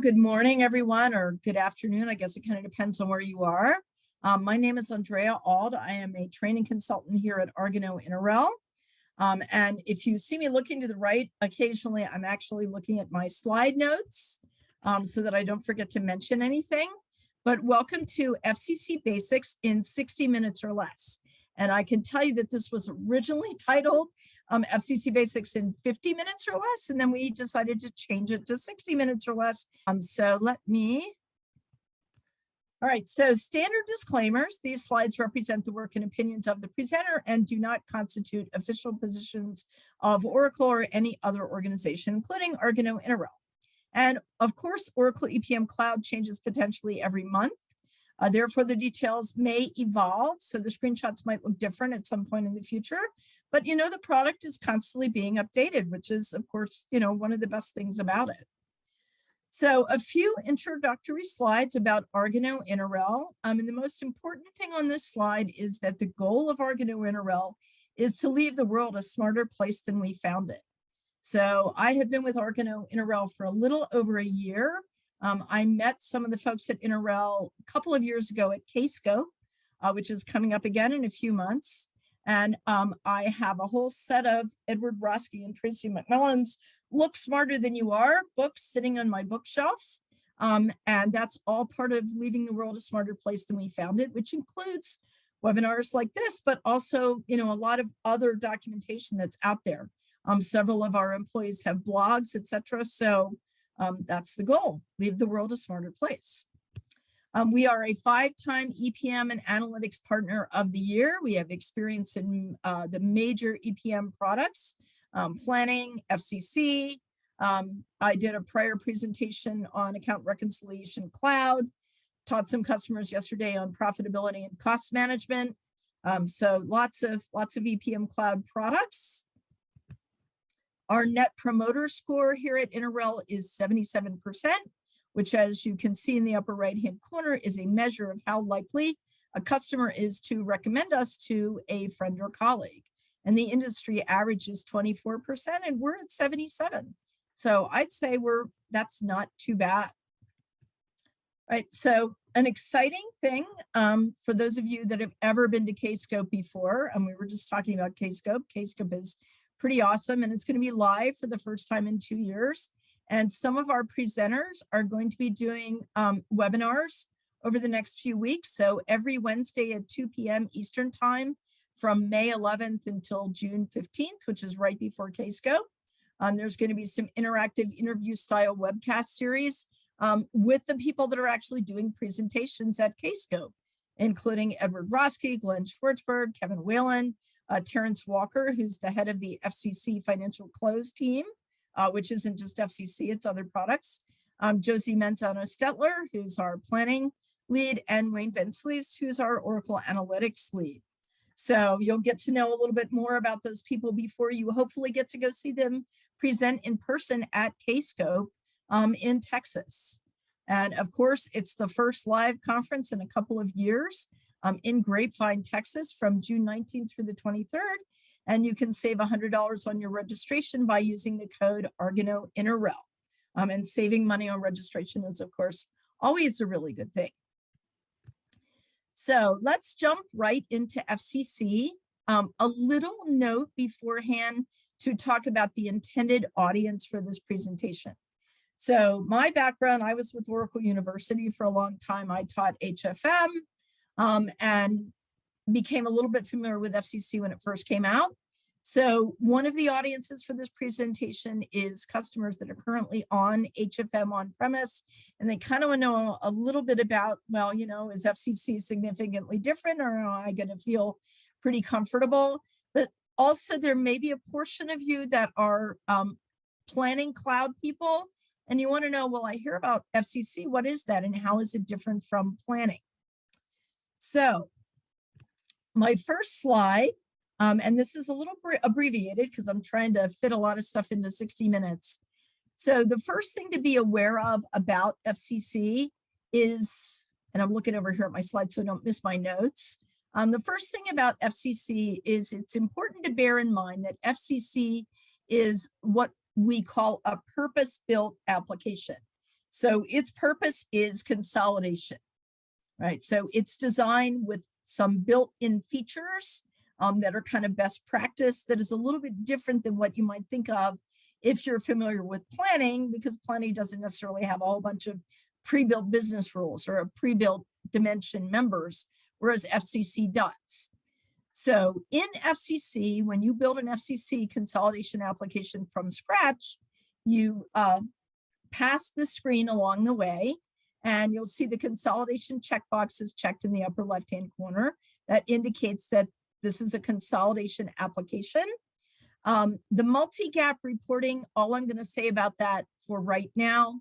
Good morning, everyone, or good afternoon. I guess it kind of depends on where you are. My name is Andrea Auld. I am a training consultant here at ArganoInterRel. And if you see me looking to the right, occasionally I'm actually looking at my slide notes so that I don't forget to mention anything. But welcome to FCC Basics in 60 minutes or less. And I can tell you that this was originally titled FCC Basics in 50 minutes or less, and then we decided to change it to 60 minutes or less. All right, so standard disclaimers. These slides represent the work and opinions of the presenter and do not constitute official positions of Oracle or any other organization, including ArganoInterRel. And of course, Oracle EPM Cloud changes potentially every month. Therefore, the details may evolve, so the screenshots might look different at some point in the future. But the product is constantly being updated, which is, of course, one of the best things about it. So a few introductory slides about ArganoInterRel. And the most important thing on this slide is that the goal of ArganoInterRel is to leave the world a smarter place than we found it. So I have been with ArganoInterRel for a little over a year. I met some of the folks at Interrel a couple of years ago at Kscope, which is coming up again in a few months. And I have a whole set of Edward Brodsky and Tracy McMillan's Look Smarter Than You Are books sitting on my bookshelf. And that's all part of leaving the world a smarter place than we found it, which includes webinars like this, but also, a lot of other documentation that's out there. Several of our employees have blogs, etc. So that's the goal, leave the world a smarter place. We are a 5-time EPM and Analytics Partner of the Year. We have experience in the major EPM products, planning, FCC. I did a prior presentation on Account Reconciliation Cloud, taught some customers yesterday on profitability and cost management. So lots of EPM Cloud products. Our net promoter score here at Interrel is 77%, which, as you can see in the upper right-hand corner, is a measure of how likely a customer is to recommend us to a friend or colleague. And the industry average is 24%, and we're at 77%. So I'd say that's not too bad. All right, so an exciting thing for those of you that have ever been to Kscope before, and we were just talking about Kscope. Kscope is pretty awesome, and it's going to be live for the first time in 2 years. And some of our presenters are going to be doing webinars over the next few weeks. So every Wednesday at 2 p.m. Eastern time from May 11th until June 15th, which is right before Kscope. There's going to be some interactive interview style webcast series with the people that are actually doing presentations at Kscope, including Edward Brodsky, Glenn Schwartzberg, Kevin Whalen, Terrence Walker, who's the head of the FCC Financial Close team, which isn't just FCC, it's other products. Josie Manzano-Stetler, who's our planning lead, and Wayne Venslees, who's our Oracle Analytics lead. So you'll get to know a little bit more about those people before you hopefully get to go see them present in person at Kscope in Texas. And of course, it's the first live conference in a couple of years in Grapevine, Texas, from June 19th through the 23rd. And you can save $100 on your registration by using the code ArganoInterRel. And saving money on registration is, of course, always a really good thing. So let's jump right into FCC. A little note beforehand to talk about the intended audience for this presentation. So my background, I was with Oracle University for a long time. I taught HFM and became a little bit familiar with FCC when it first came out. So one of the audiences for this presentation is customers that are currently on HFM on-premise, and they kind of want to know a little bit about, well, is FCC significantly different, or am I going to feel pretty comfortable? But also there may be a portion of you that are planning cloud people, and you want to know, well, I hear about FCC, what is that, and how is it different from planning? So my first slide, and this is a little abbreviated because I'm trying to fit a lot of stuff into 60 minutes. So the first thing to be aware of about FCC is, and I'm looking over here at my slide so I don't miss my notes. The first thing about FCC is it's important to bear in mind that FCC is what we call a purpose-built application. So its purpose is consolidation, right? So it's designed with some built-in features that are kind of best practice that is a little bit different than what you might think of if you're familiar with planning, because planning doesn't necessarily have a whole bunch of pre-built business rules or a pre-built dimension members, whereas FCC does. So in FCC, when you build an FCC consolidation application from scratch, you pass the screen along the way, and you'll see the consolidation checkbox is checked in the upper left-hand corner. That indicates that this is a consolidation application. The multi-gap reporting, all I'm going to say about that for right now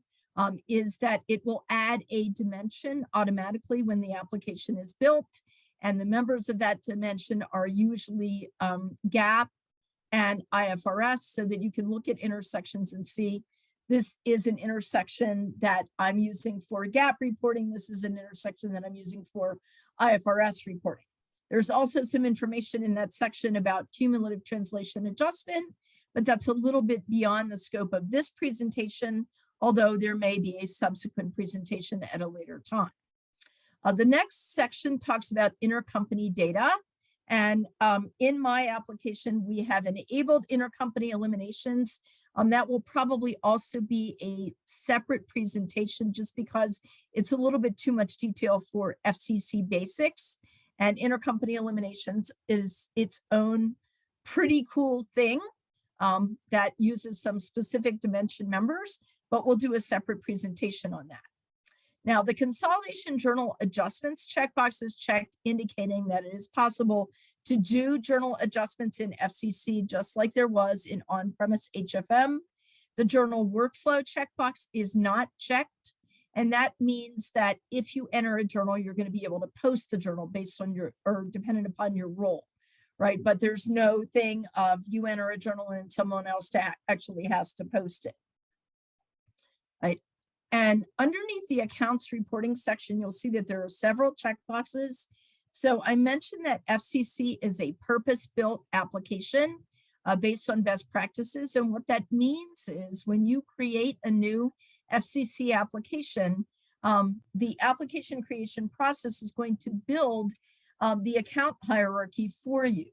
is that it will add a dimension automatically when the application is built, and the members of that dimension are usually GAAP and IFRS, so that you can look at intersections and see this is an intersection that I'm using for GAAP reporting. This is an intersection that I'm using for IFRS reporting. There's also some information in that section about cumulative translation adjustment, but that's a little bit beyond the scope of this presentation, although there may be a subsequent presentation at a later time. The next section talks about intercompany data. And in my application, we have enabled intercompany eliminations. That will probably also be a separate presentation just because it's a little bit too much detail for FCC basics. And intercompany eliminations is its own pretty cool thing that uses some specific dimension members, but we'll do a separate presentation on that. Now, the consolidation journal adjustments checkbox is checked, indicating that it is possible to do journal adjustments in FCC just like there was in on-premise HFM. The journal workflow checkbox is not checked, and that means that if you enter a journal, you're going to be able to post the journal based on your, or dependent upon your role, right? But there's no thing of you enter a journal and someone else actually has to post it, right? And underneath the accounts reporting section, you'll see that there are several checkboxes. So I mentioned that FCC is a purpose-built application based on best practices. And what that means is when you create a new FCC application, the application creation process is going to build the account hierarchy for you.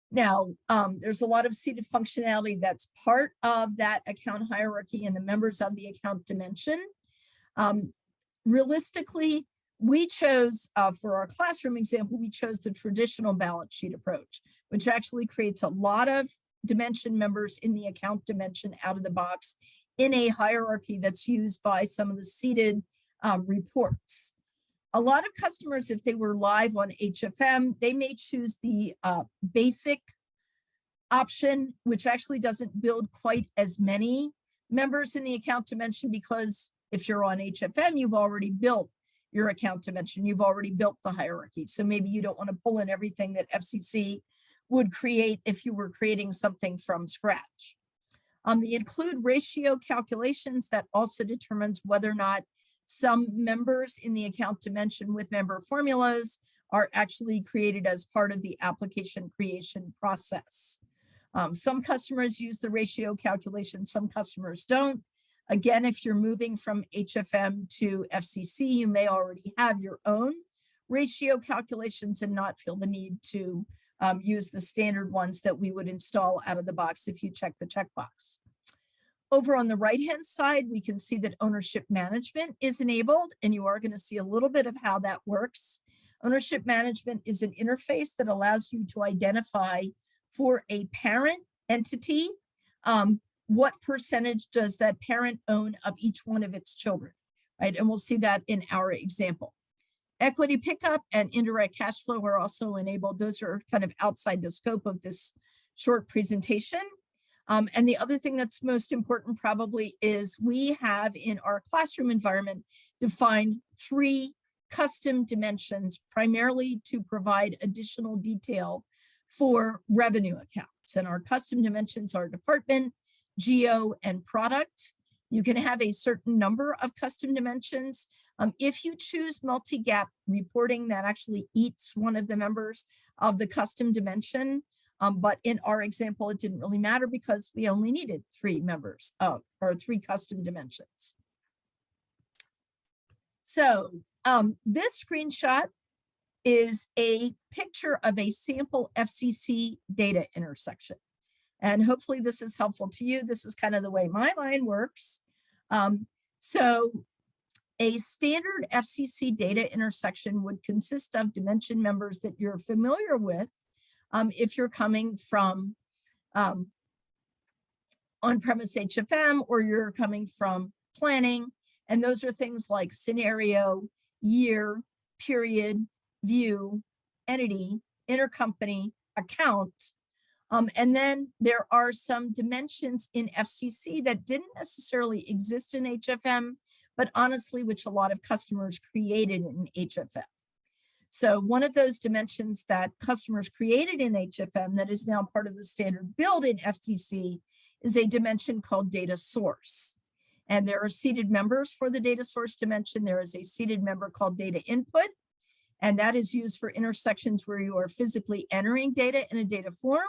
Now, there's a lot of seated functionality that's part of that account hierarchy and the members of the account dimension. Realistically, we chose, for our classroom example, we chose the traditional balance sheet approach, which actually creates a lot of dimension members in the account dimension out of the box in a hierarchy that's used by some of the seated reports. A lot of customers, if they were live on HFM, they may choose the basic option, which actually doesn't build quite as many members in the account dimension, because if you're on HFM, you've already built your account dimension, you've already built the hierarchy. So maybe you don't want to pull in everything that FCC would create if you were creating something from scratch. The include ratio calculations, that also determines whether or not some members in the account dimension with member formulas are actually created as part of the application creation process. Some customers use the ratio calculation, some customers don't. Again, if you're moving from HFM to FCC, you may already have your own ratio calculations and not feel the need to use the standard ones that we would install out of the box if you check the checkbox. Over on the right-hand side, we can see that ownership management is enabled, and you are going to see a little bit of how that works. Ownership management is an interface that allows you to identify for a parent entity, what percentage does that parent own of each one of its children, right? And we'll see that in our example. Equity pickup and indirect cash flow are also enabled. Those are kind of outside the scope of this short presentation. And the other thing that's most important probably is we have in our classroom environment defined 3 custom dimensions, primarily to provide additional detail for revenue accounts. And our custom dimensions are department, geo, and product. You can have a certain number of custom dimensions. If you choose multi-gap reporting, that actually eats one of the members of the custom dimension. But in our example, it didn't really matter because we only needed 3 members or 3 custom dimensions. So this screenshot is a picture of a sample FCC data intersection. And hopefully this is helpful to you. This is kind of the way my mind works. So a standard FCC data intersection would consist of dimension members that you're familiar with if you're coming from on-premise HFM or you're coming from planning. And those are things like scenario, year, period, view, entity, intercompany, account. And then there are some dimensions in FCC that didn't necessarily exist in HFM, but honestly, which a lot of customers created in HFM. So one of those dimensions that customers created in HFM that is now part of the standard build in FCC is a dimension called data source. And there are seated members for the data source dimension. There is a seated member called data input, and that is used for intersections where you are physically entering data in a data form.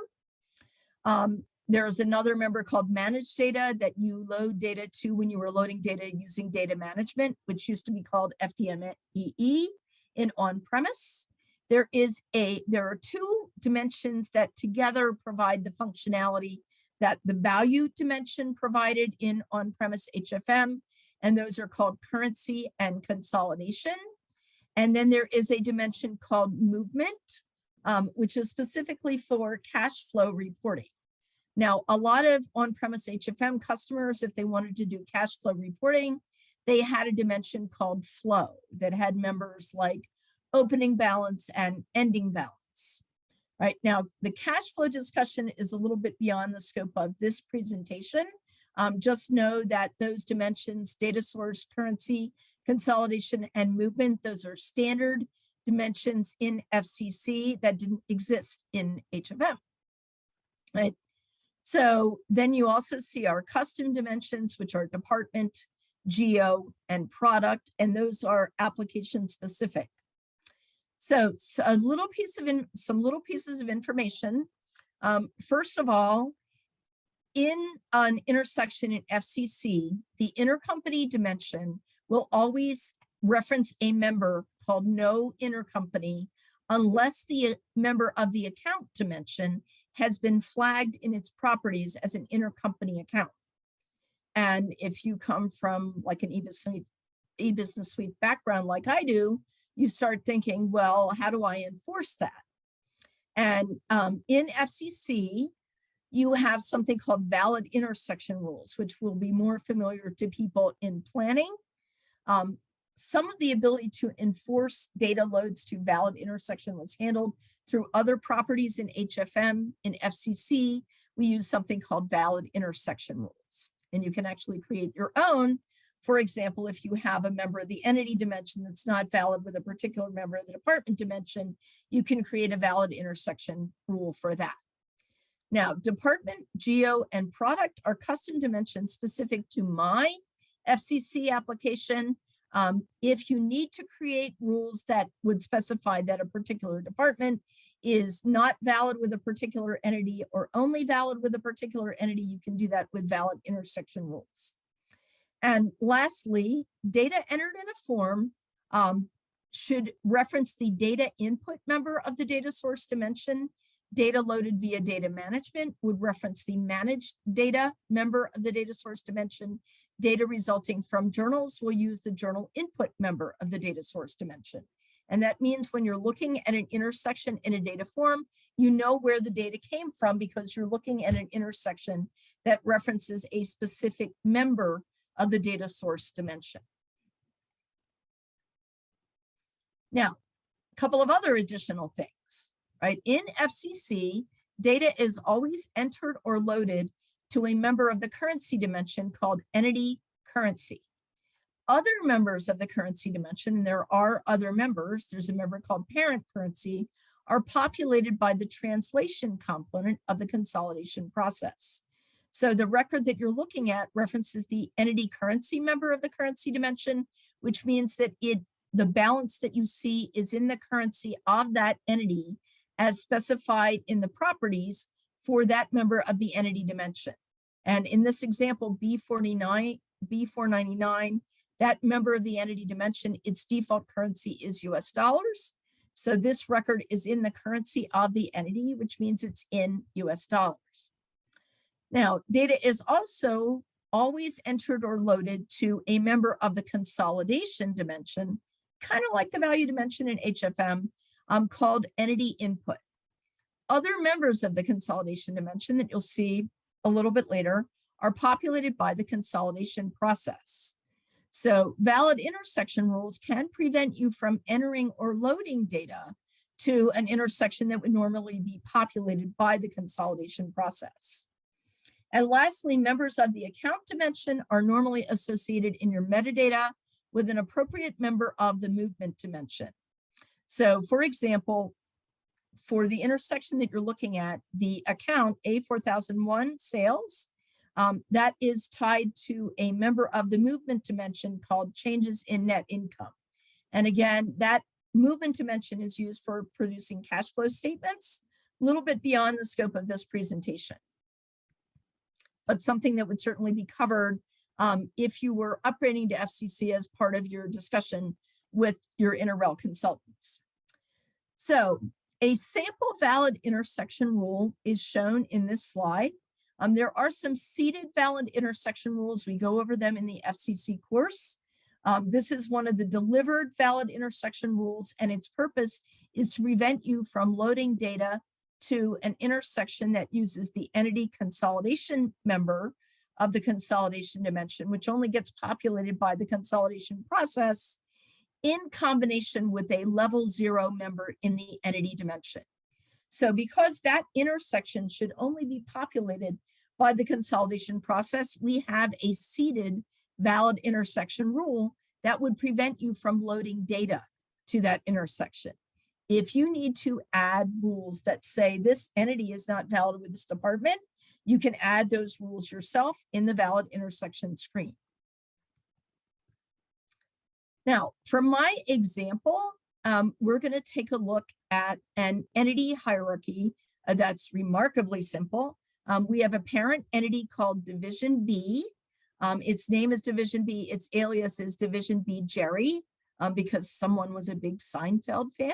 There's another member called managed data that you load data to when you were loading data using data management, which used to be called FDMEE in on-premise. There are two dimensions that together provide the functionality that the value dimension provided in on-premise HFM, and those are called currency and consolidation. And then there is a dimension called movement, which is specifically for cash flow reporting. Now, a lot of on-premise HFM customers, if they wanted to do cash flow reporting, they had a dimension called flow that had members like opening balance and ending balance. Right now, the cash flow discussion is a little bit beyond the scope of this presentation. Just know that those dimensions, data source, currency, consolidation, and movement, those are standard dimensions in FCC that didn't exist in HFM. Right. So then you also see our custom dimensions, which are department, geo, and product, and those are application specific. So some little pieces of information. First of all, in an intersection in FCC, the intercompany dimension will always reference a member called no intercompany unless the member of the account dimension has been flagged in its properties as an intercompany account. And if you come from like an e-business suite background like I do, you start thinking, well, how do I enforce that? And in FCC, you have something called valid intersection rules, which will be more familiar to people in planning. Some of the ability to enforce data loads to valid intersection was handled through other properties in HFM. In FCC, we use something called valid intersection rules. And you can actually create your own. For example, if you have a member of the entity dimension that's not valid with a particular member of the department dimension, you can create a valid intersection rule for that. Now, department, geo, and product are custom dimensions specific to my FCC application. If you need to create rules that would specify that a particular department is not valid with a particular entity or only valid with a particular entity, you can do that with valid intersection rules. And lastly, data entered in a form should reference the data input member of the data source dimension. Data loaded via data management would reference the managed data member of the data source dimension. Data resulting from journals will use the journal input member of the data source dimension. And that means when you're looking at an intersection in a data form, you know where the data came from because you're looking at an intersection that references a specific member of the data source dimension. Now, a couple of other additional things, right? In FCC, data is always entered or loaded to a member of the currency dimension called entity currency. Other members of the currency dimension, there are other members, there's a member called parent currency, are populated by the translation component of the consolidation process. So the record that you're looking at references the entity currency member of the currency dimension, which means that the balance that you see is in the currency of that entity as specified in the properties for that member of the entity dimension. And in this example, B499, that member of the entity dimension, its default currency is US dollars. So this record is in the currency of the entity, which means it's in US dollars. Now, data is also always entered or loaded to a member of the consolidation dimension, kind of like the value dimension in HFM, called entity input. Other members of the consolidation dimension that you'll see a little bit later are populated by the consolidation process. So valid intersection rules can prevent you from entering or loading data to an intersection that would normally be populated by the consolidation process. And lastly, members of the account dimension are normally associated in your metadata with an appropriate member of the movement dimension. So for example, for the intersection that you're looking at, the account A4001 sales, that is tied to a member of the movement dimension called changes in net income. And again, that movement dimension is used for producing cash flow statements, a little bit beyond the scope of this presentation, but something that would certainly be covered if you were upgrading to FCC as part of your discussion with your InterRel consultants. So a sample valid intersection rule is shown in this slide. There are some seeded valid intersection rules. We go over them in the FCC course. This is one of the delivered valid intersection rules, and its purpose is to prevent you from loading data to an intersection that uses the entity consolidation member of the consolidation dimension, which only gets populated by the consolidation process in combination with a level 0 member in the entity dimension. So because that intersection should only be populated by the consolidation process, we have a seeded valid intersection rule that would prevent you from loading data to that intersection. If you need to add rules that say this entity is not valid with this department, you can add those rules yourself in the valid intersection screen. Now, for my example, we're going to take a look at an entity hierarchy that's remarkably simple. We have a parent entity called Division B. Its name is Division B. Its alias is Division B Jerry, because someone was a big Seinfeld fan.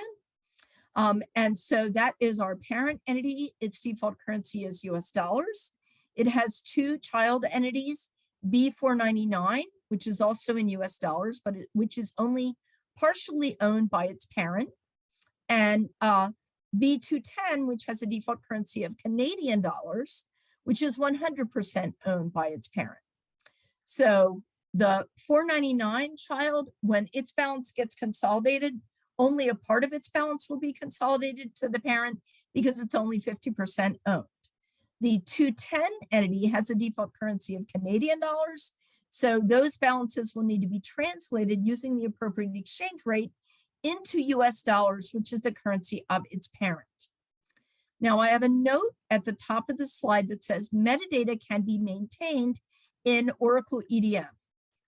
And so that is our parent entity. Its default currency is US dollars. It has two child entities, B499, which is also in US dollars, but which is only partially owned by its parent, and B210, which has a default currency of Canadian dollars, which is 100% owned by its parent. So the 499 child, when its balance gets consolidated, only a part of its balance will be consolidated to the parent because it's only 50% owned. The 210 entity has a default currency of Canadian dollars, so those balances will need to be translated using the appropriate exchange rate into US dollars, which is the currency of its parent. Now, I have a note at the top of the slide that says metadata can be maintained in Oracle EDM.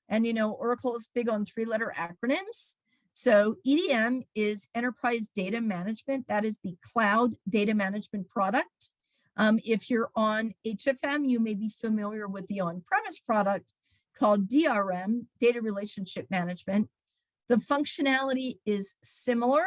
And you know, Oracle is big on three-letter acronyms. So EDM is Enterprise Data Management. That is the cloud data management product. If you're on HFM, you may be familiar with the on-premise product called DRM, Data Relationship Management. The functionality is similar.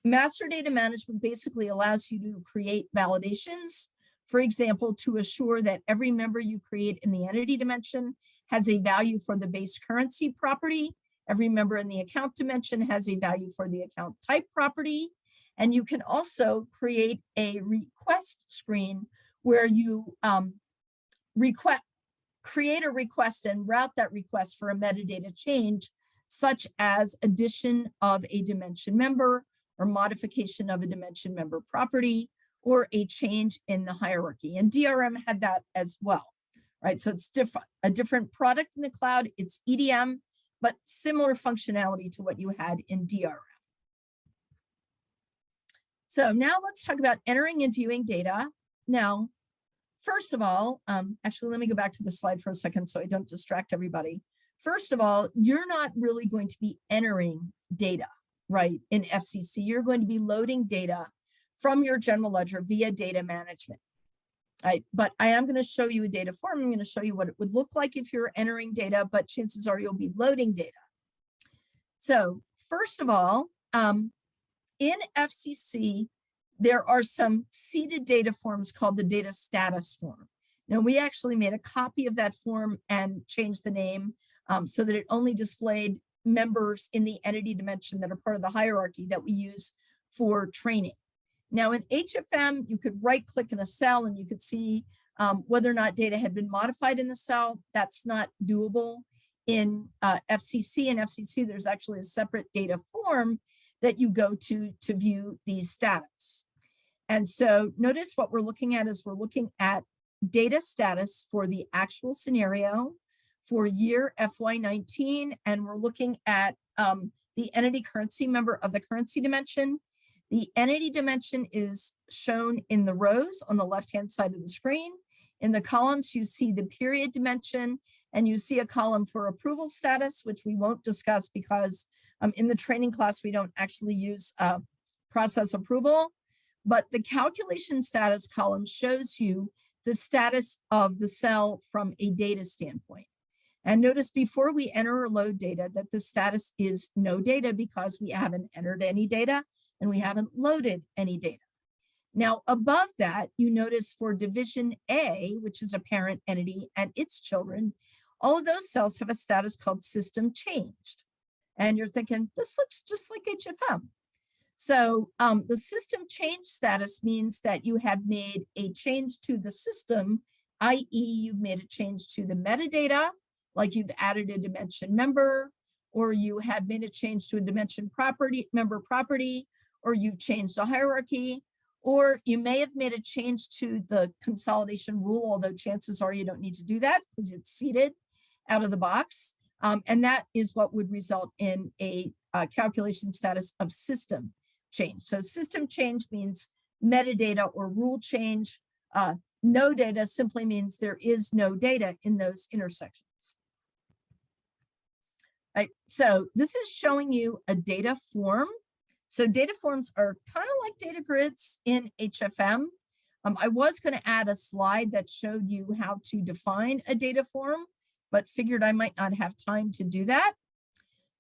Master data management basically allows you to create validations, for example, to assure that every member you create in the entity dimension has a value for the base currency property. Every member in the account dimension has a value for the account type property. And you can also create a request screen where you create a request and route that request for a metadata change, such as addition of a dimension member or modification of a dimension member property or a change in the hierarchy. And DRM had that as well, right? So it's a different product in the cloud. It's EDM, but similar functionality to what you had in DRM. So now let's talk about entering and viewing data. Now, first of all, actually, let me go back to the slide for a second so I don't distract everybody. First of all, you're not really going to be entering data, right, in FCC. You're going to be loading data from your general ledger via data management. But I am going to show you a data form. I'm going to show you what it would look like if you're entering data, but chances are you'll be loading data. So first of all, in FCC, there are some seeded data forms called the data status form. Now, we actually made a copy of that form and changed the name so that it only displayed members in the entity dimension that are part of the hierarchy that we use for training. Now, in HFM, you could right-click in a cell and you could see whether or not data had been modified in the cell. That's not doable in FCC. In FCC, there's actually a separate data form that you go to view these status. And so notice what we're looking at is we're looking at data status for the actual scenario for year FY19, and we're looking at the entity currency member of the currency dimension. The entity dimension is shown in the rows on the left-hand side of the screen. In the columns, you see the period dimension, and you see a column for approval status, which we won't discuss because in the training class, we don't actually use process approval. But the calculation status column shows you the status of the cell from a data standpoint. And notice before we enter or load data that the status is no data because we haven't entered any data and we haven't loaded any data. Now, above that, you notice for division A, which is a parent entity and its children, all of those cells have a status called system changed. And you're thinking, this looks just like HFM. So the system change status means that you have made a change to the system, i.e. you've made a change to the metadata, like you've added a dimension member, or you have made a change to a dimension property, member property, or you've changed a hierarchy, or you may have made a change to the consolidation rule, although chances are you don't need to do that because it's seeded out of the box. And that is what would result in a calculation status of system change. So system change means metadata or rule change. No data simply means there is no data in those intersections. Right, so this is showing you a data form. So data forms are kind of like data grids in HFM. I was going to add a slide that showed you how to define a data form, but figured I might not have time to do that.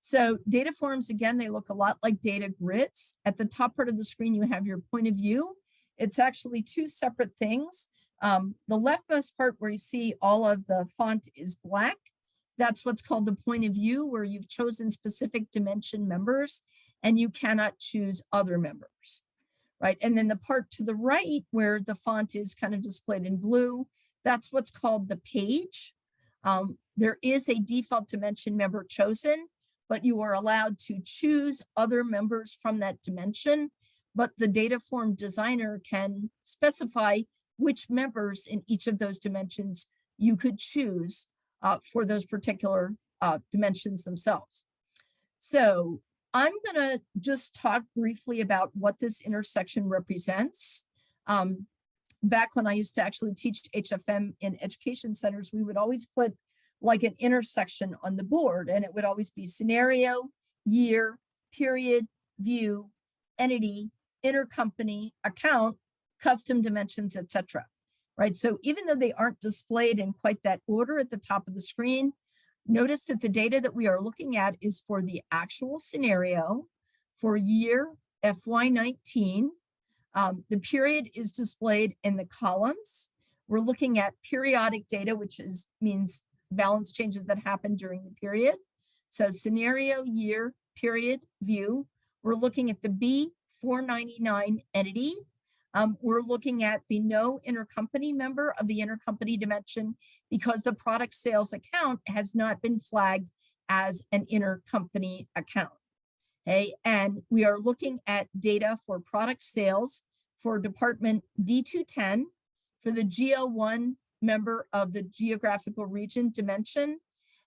So data forms, again, they look a lot like data grids. At the top part of the screen, you have your point of view. It's actually two separate things. The leftmost part where you see all of the font is black. That's what's called the point of view, where you've chosen specific dimension members and you cannot choose other members, right? And then the part to the right where the font is kind of displayed in blue, that's what's called the page. There is a default dimension member chosen, but you are allowed to choose other members from that dimension. But the data form designer can specify which members in each of those dimensions you could choose for those particular dimensions themselves. So I'm going to just talk briefly about what this intersection represents. Back when I used to actually teach HFM in education centers, we would always put like an intersection on the board, and it would always be scenario, year, period, view, entity, intercompany, account, custom dimensions, etc. Right? So even though they aren't displayed in quite that order at the top of the screen, notice that the data that we are looking at is for the actual scenario for year FY19. The period is displayed in the columns. We're looking at periodic data, which means balance changes that happen during the period. So scenario, year, period, view. We're looking at the B499 entity. We're looking at the no intercompany member of the intercompany dimension because the product sales account has not been flagged as an intercompany account. Okay, and we are looking at data for product sales for department D210 for the GO1 member of the geographical region dimension,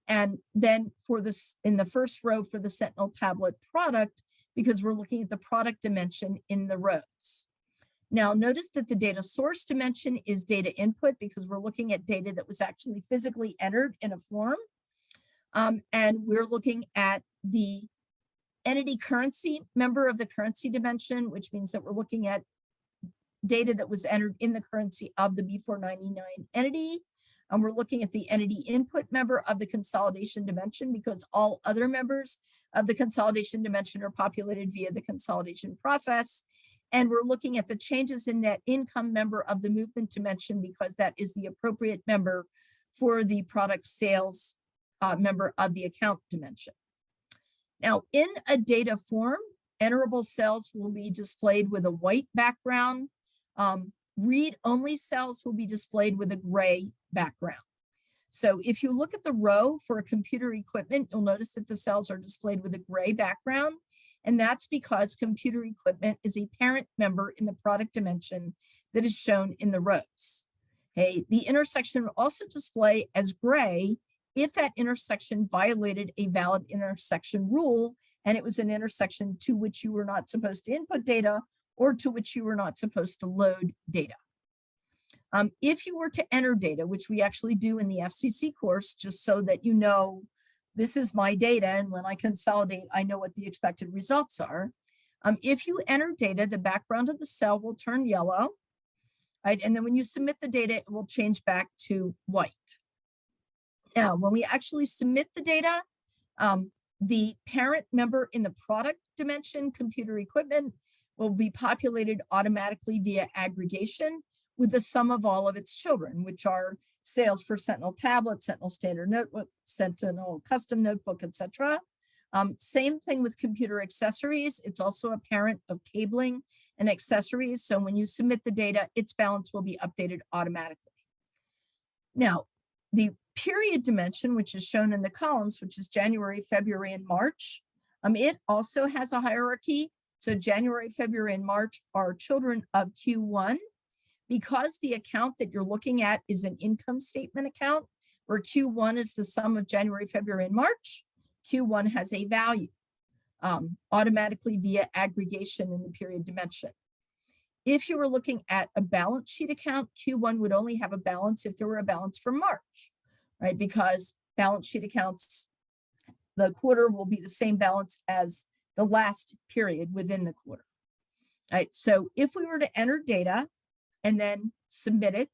and then for this in the first row for the Sentinel tablet product because we're looking at the product dimension in the rows. Now notice that the data source dimension is data input because we're looking at data that was actually physically entered in a form, and we're looking at the entity currency member of the currency dimension, which means that we're looking at data that was entered in the currency of the B499 entity. And we're looking at the entity input member of the consolidation dimension because all other members of the consolidation dimension are populated via the consolidation process. And we're looking at the changes in net income member of the movement dimension because that is the appropriate member for the product sales member of the account dimension. Now, in a data form, enterable cells will be displayed with a white background. Read-only cells will be displayed with a gray background. So if you look at the row for a computer equipment, you'll notice that the cells are displayed with a gray background. And that's because computer equipment is a parent member in the product dimension that is shown in the rows. Okay, the intersection will also display as gray if that intersection violated a valid intersection rule, and it was an intersection to which you were not supposed to input data or to which you were not supposed to load data. If you were to enter data, which we actually do in the FCC course, just so that you know this is my data, and when I consolidate, I know what the expected results are. If you enter data, the background of the cell will turn yellow, right? And then when you submit the data, it will change back to white. Now, when we actually submit the data, the parent member in the product dimension, computer equipment, will be populated automatically via aggregation with the sum of all of its children, which are sales for Sentinel tablet, Sentinel standard notebook, Sentinel custom notebook, etc. Same thing with computer accessories. It's also a parent of cabling and accessories. So when you submit the data, its balance will be updated automatically. Now, the period dimension, which is shown in the columns, which is January, February, and March, it also has a hierarchy. So January, February, and March are children of Q1. Because the account that you're looking at is an income statement account, where Q1 is the sum of January, February, and March, Q1 has a value automatically via aggregation in the period dimension. If you were looking at a balance sheet account, Q1 would only have a balance if there were a balance for March, right? Because balance sheet accounts, the quarter will be the same balance as the last period within the quarter, right? So if we were to enter data and then submit it,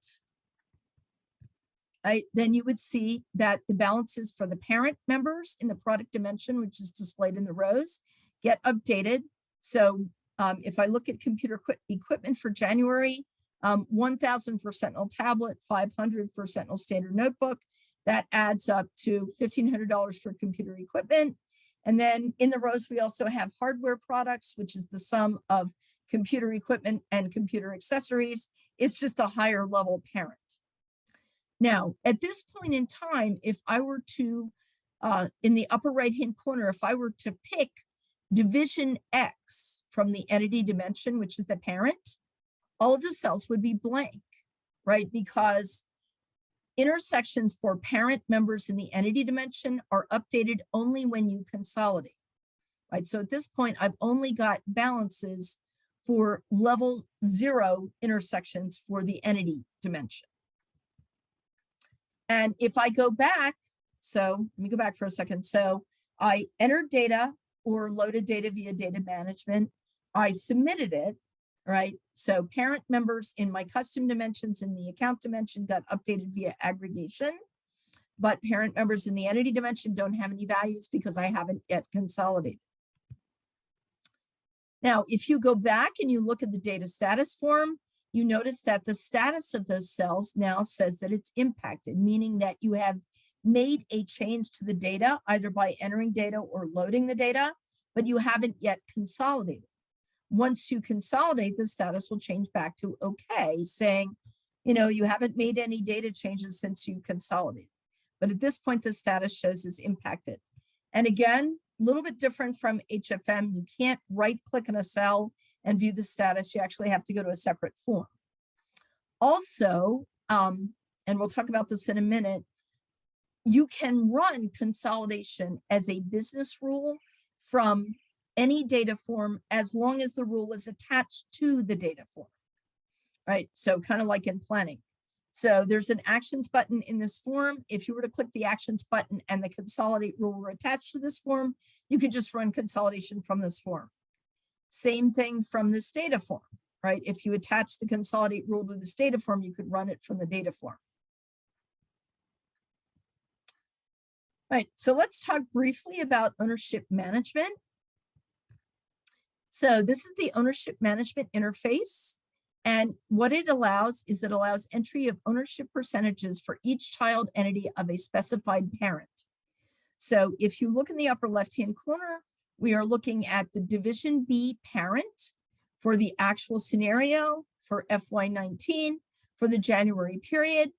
right, then you would see that the balances for the parent members in the product dimension, which is displayed in the rows, get updated. So if I look at computer equipment for January, 1,000 for Sentinel tablet, 500 for Sentinel standard notebook, that adds up to $1,500 for computer equipment. And then in the rows, we also have hardware products, which is the sum of computer equipment and computer accessories. It's just a higher level parent. Now, at this point in time, if I were to, in the upper right-hand corner, if I were to pick division X from the entity dimension, which is the parent, all of the cells would be blank, right? Because intersections for parent members in the entity dimension are updated only when you consolidate, right? So at this point, I've only got balances for level 0 intersections for the entity dimension. And if I go back, so let me go back for a second. So I entered data or loaded data via data management. I submitted it, right? So parent members in my custom dimensions in the account dimension got updated via aggregation, but parent members in the entity dimension don't have any values because I haven't yet consolidated. Now, if you go back and you look at the data status form, you notice that the status of those cells now says that it's impacted, meaning that you have made a change to the data, either by entering data or loading the data, but you haven't yet consolidated. Once you consolidate, the status will change back to okay, saying, you know, you haven't made any data changes since you've consolidated. But at this point, the status shows is impacted. And again, a little bit different from HFM. You can't right click on a cell and view the status. You actually have to go to a separate form. Also, and we'll talk about this in a minute, you can run consolidation as a business rule from any data form as long as the rule is attached to the data form, right? So kind of like in planning. So there's an actions button in this form. If you were to click the actions button and the consolidate rule were attached to this form, you could just run consolidation from this form. Same thing from this data form, right? If you attach the consolidate rule to this data form, you could run it from the data form. Right, so let's talk briefly about ownership management. So this is the ownership management interface. And what it allows is it allows entry of ownership percentages for each child entity of a specified parent. So if you look in the upper left-hand corner, we are looking at the Division B parent for the actual scenario for FY19 for the January period.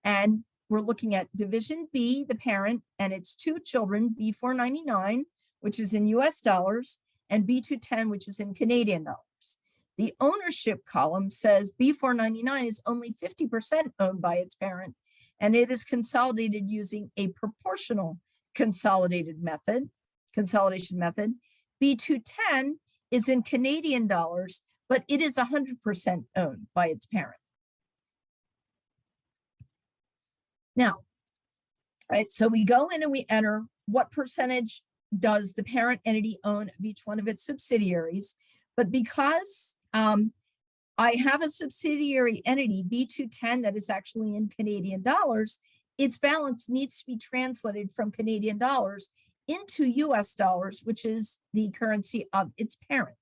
And we're looking at Division B, the parent, and its two children, B499, which is in US dollars, and B210, which is in Canadian dollars. The ownership column says B499 is only 50% owned by its parent, and it is consolidated using a proportional consolidation method. B210 is in Canadian dollars, but it is 100% owned by its parent. Now, right, so we go in and we enter what percentage does the parent entity own of each one of its subsidiaries. But because I have a subsidiary entity, B210, that is actually in Canadian dollars, its balance needs to be translated from Canadian dollars into US dollars, which is the currency of its parent.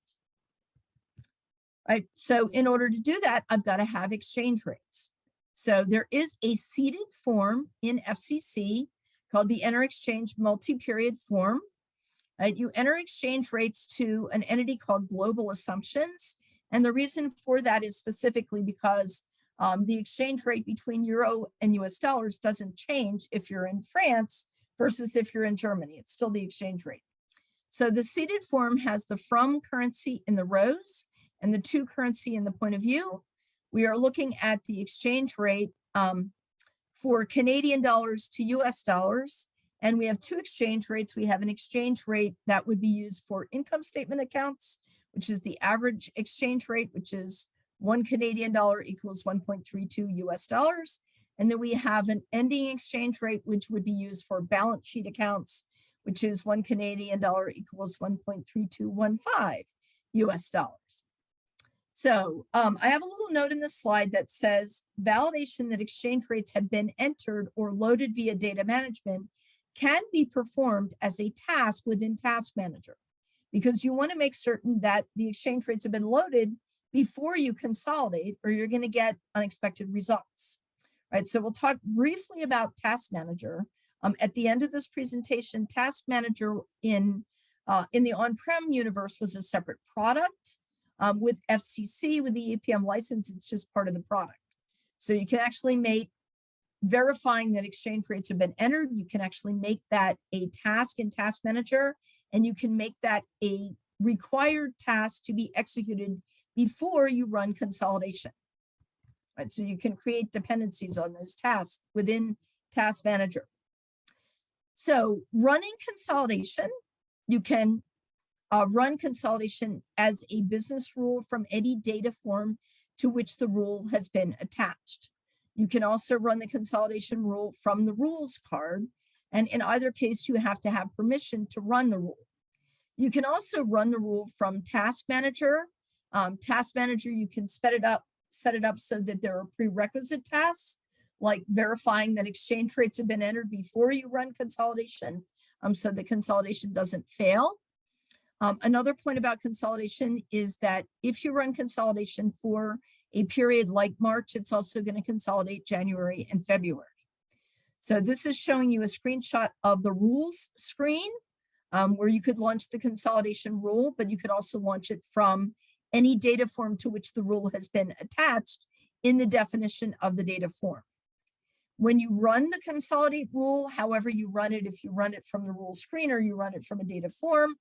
Right, so in order to do that, I've got to have exchange rates. So there is a seeded form in FCC called the Enter Exchange Multi-Period Form. Right? You enter exchange rates to an entity called Global Assumptions. And the reason for that is specifically because the exchange rate between euro and US dollars doesn't change if you're in France versus if you're in Germany. It's still the exchange rate. So the seeded form has the from currency in the rows and the to currency in the point of view. We are looking at the exchange rate for Canadian dollars to US dollars. And we have two exchange rates. We have an exchange rate that would be used for income statement accounts, which is the average exchange rate, which is 1 Canadian dollar equals 1.32 US dollars. And then we have an ending exchange rate, which would be used for balance sheet accounts, which is 1 Canadian dollar equals 1.3215 US dollars. So I have a little note in the slide that says validation that exchange rates have been entered or loaded via data management can be performed as a task within Task Manager, because you want to make certain that the exchange rates have been loaded before you consolidate, or you're going to get unexpected results. Right, so we'll talk briefly about Task Manager. At the end of this presentation, Task Manager in the on-prem universe was a separate product. With FCC, with the EPM license, it's just part of the product. So you can actually make verifying that exchange rates have been entered. You can actually make that a task in Task Manager, and you can make that a required task to be executed before you run consolidation. Right, so you can create dependencies on those tasks within Task Manager. So running consolidation, you can run consolidation as a business rule from any data form to which the rule has been attached. You can also run the consolidation rule from the rules card, and in either case, you have to have permission to run the rule. You can also run the rule from Task Manager. Task Manager, you can set it up so that there are prerequisite tasks, like verifying that exchange rates have been entered before you run consolidation, so the consolidation doesn't fail. Another point about consolidation is that if you run consolidation for a period like March, it's also going to consolidate January and February. So this is showing you a screenshot of the rules screen where you could launch the consolidation rule, but you could also launch it from any data form to which the rule has been attached in the definition of the data form. When you run the consolidate rule, however you run it, if you run it from the rule screen or you run it from a data form,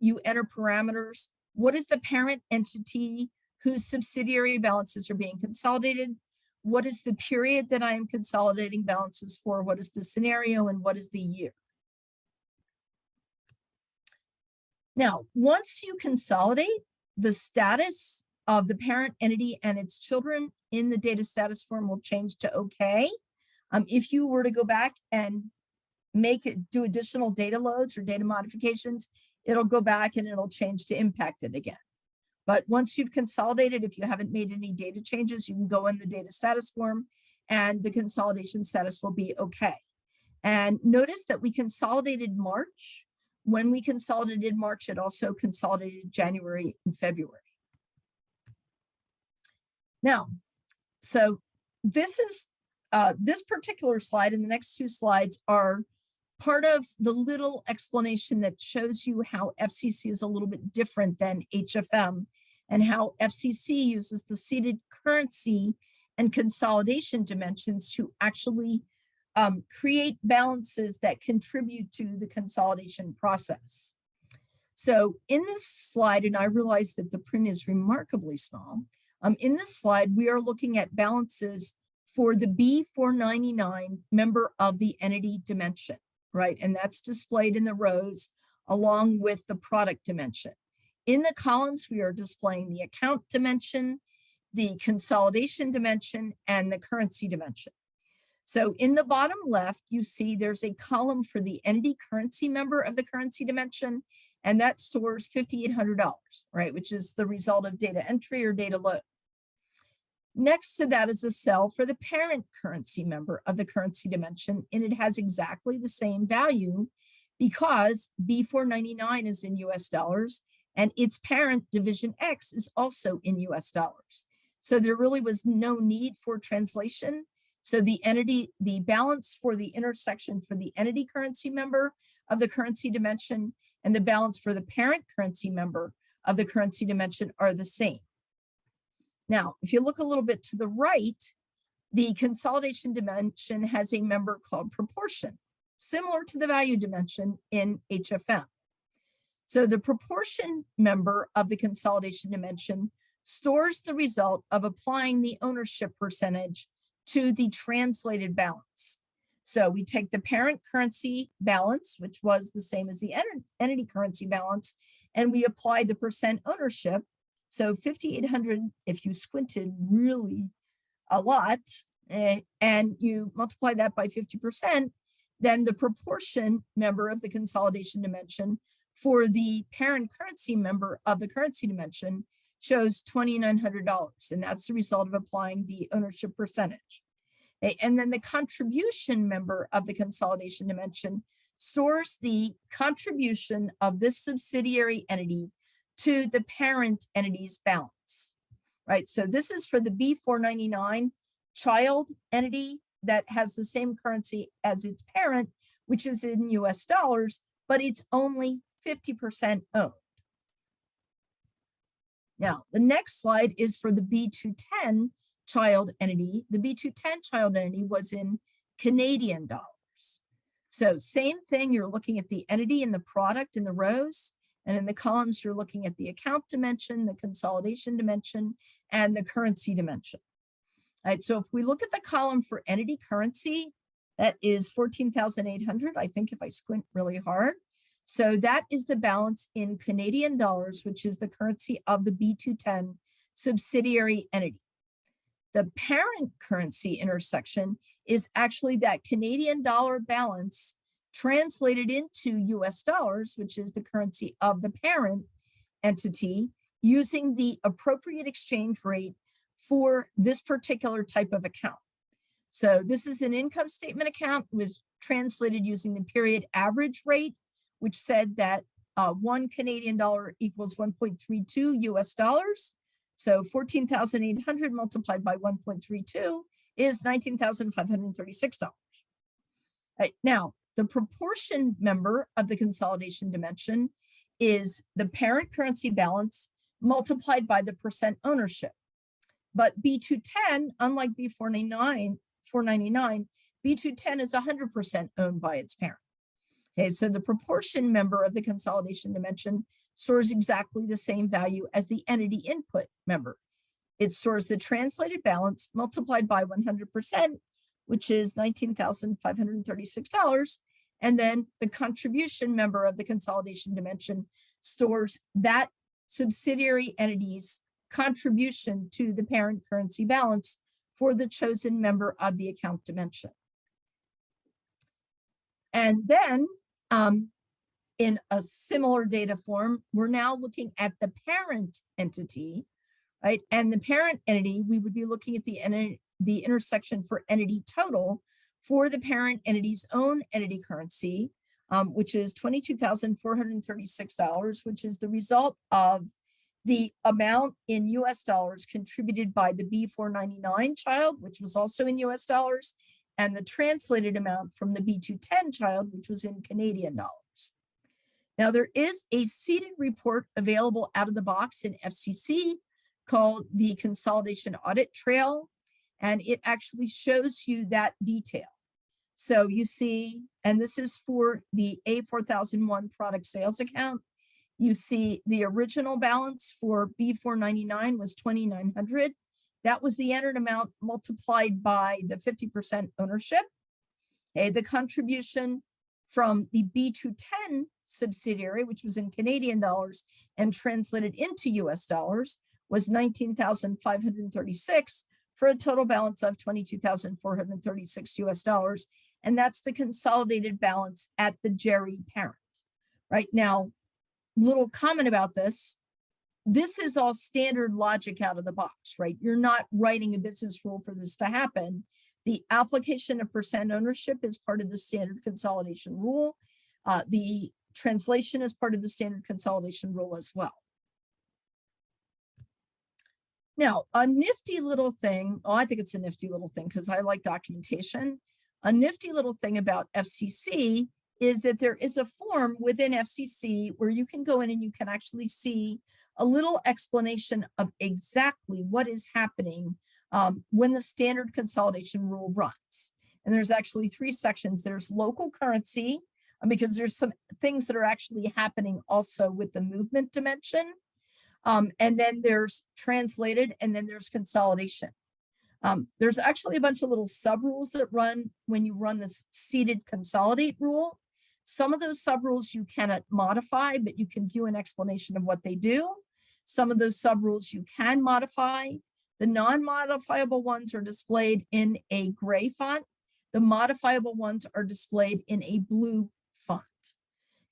you enter parameters. What is the parent entity whose subsidiary balances are being consolidated? What is the period that I am consolidating balances for? What is the scenario, and what is the year? Now, once you consolidate, the status of the parent entity and its children in the data status form will change to okay. If you were to go back and do additional data loads or data modifications, it'll go back and it'll change to impacted again. But once you've consolidated, if you haven't made any data changes, you can go in the data status form and the consolidation status will be okay. And notice that we consolidated March. When we consolidated March, it also consolidated January and February. Now, so this is this particular slide, and the next two slides are part of the little explanation that shows you how FCC is a little bit different than HFM, and how FCC uses the seated currency and consolidation dimensions to actually create balances that contribute to the consolidation process. So in this slide, and I realize that the print is remarkably small, in this slide, we are looking at balances for the B499 member of the entity dimension, right? And that's displayed in the rows along with the product dimension. In the columns, we are displaying the account dimension, the consolidation dimension, and the currency dimension. So in the bottom left, you see there's a column for the entity currency member of the currency dimension, and that stores $5,800, right, which is the result of data entry or data load. Next to that is a cell for the parent currency member of the currency dimension, and it has exactly the same value because B499 is in US dollars and its parent division X is also in US dollars. So there really was no need for translation. So the balance for the intersection for the entity currency member of the currency dimension and the balance for the parent currency member of the currency dimension are the same. Now, if you look a little bit to the right, the consolidation dimension has a member called proportion, similar to the value dimension in HFM. So the proportion member of the consolidation dimension stores the result of applying the ownership percentage to the translated balance. So we take the parent currency balance, which was the same as the entity currency balance, and we apply the percent ownership. So 5,800, if you squinted really a lot, and you multiply that by 50%, then the proportion member of the consolidation dimension for the parent currency member of the currency dimension shows $2,900, and that's the result of applying the ownership percentage. And then the contribution member of the consolidation dimension stores the contribution of this subsidiary entity to the parent entity's balance, right? So this is for the B499 child entity that has the same currency as its parent, which is in US dollars, but it's only 50% owned. Now, the next slide is for the B210 child entity. The B210 child entity was in Canadian dollars. So same thing, you're looking at the entity and the product in the rows, and in the columns, you're looking at the account dimension, the consolidation dimension, and the currency dimension. All right, so if we look at the column for entity currency, that is 14,800, I think if I squint really hard. So that is the balance in Canadian dollars, which is the currency of the B210 subsidiary entity. The parent currency intersection is actually that Canadian dollar balance translated into US dollars, which is the currency of the parent entity, using the appropriate exchange rate for this particular type of account. So this is an income statement account, was translated using the period average rate, which said that 1 Canadian dollar equals 1.32 US dollars. So 14,800 multiplied by 1.32 is $19,536. Right, now, the proportion member of the consolidation dimension is the parent currency balance multiplied by the percent ownership. But B210, unlike B499, B210 is 100% owned by its parent. Okay, so the proportion member of the consolidation dimension stores exactly the same value as the entity input member. It stores the translated balance multiplied by 100%, which is $19,536. And then the contribution member of the consolidation dimension stores that subsidiary entity's contribution to the parent currency balance for the chosen member of the account dimension. And then in a similar data form, we're now looking at the parent entity, right? And the parent entity, we would be looking at the intersection for entity total for the parent entity's own entity currency, which is $22,436, which is the result of the amount in US dollars contributed by the B499 child, which was also in US dollars, and the translated amount from the B210 child, which was in Canadian dollars. Now, there is a seeded report available out of the box in FCC called the Consolidation Audit Trail, and it actually shows you that detail. So you see, and this is for the A4001 product sales account, you see the original balance for B499 was $2,900. That was the entered amount multiplied by the 50% ownership. Okay, the contribution from the B210 subsidiary, which was in Canadian dollars and translated into US dollars, was $19,536 for a total balance of $22,436 US dollars. And that's the consolidated balance at the Jerry parent. Right now, little comment about this. This is all standard logic out of the box, right? You're not writing a business rule for this to happen. The application of percent ownership is part of the standard consolidation rule. The translation is part of the standard consolidation rule as well. Now, a nifty little thing, I think it's a nifty little thing because I like documentation. A nifty little thing about FCC is that there is a form within FCC where you can go in and you can actually see a little explanation of exactly what is happening when the standard consolidation rule runs. And there's actually 3 sections. There's local currency, because there's some things that are actually happening also with the movement dimension. And then there's translated, and then there's consolidation. There's actually a bunch of little sub rules that run when you run this seeded consolidate rule. Some of those sub rules you cannot modify, but you can view an explanation of what they do. Some of those sub rules you can modify. The non-modifiable ones are displayed in a gray font. The modifiable ones are displayed in a blue font.